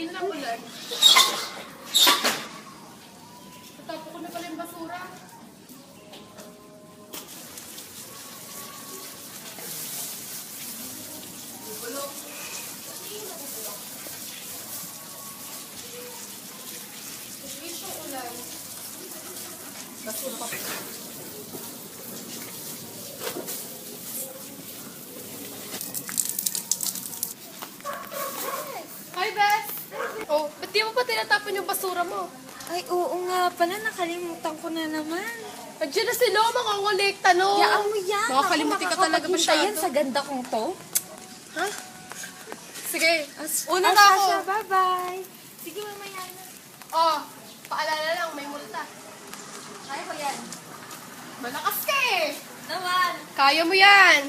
Tingin na ulan. Tatapo ko na pala yung basura. Bulok. Wish yung ulan. Basura pa. Hi, Beth! Oh, ba't di mo pa tinatapon yung basura mo? Ay, oo nga pala. Nakalimutan ko na naman. Andiyan na sila, makangolekta, no? Yaan mo yan. Makakalimutin ka talaga masyado. Yan sa ganda kong to. Ha? Sige, una Una na ako. Sasha, bye-bye. Sige, mamaya na. Oh, paalala lang, may multa. Kaya ko yan. Malakas ka eh. Naman. Kaya mo yan.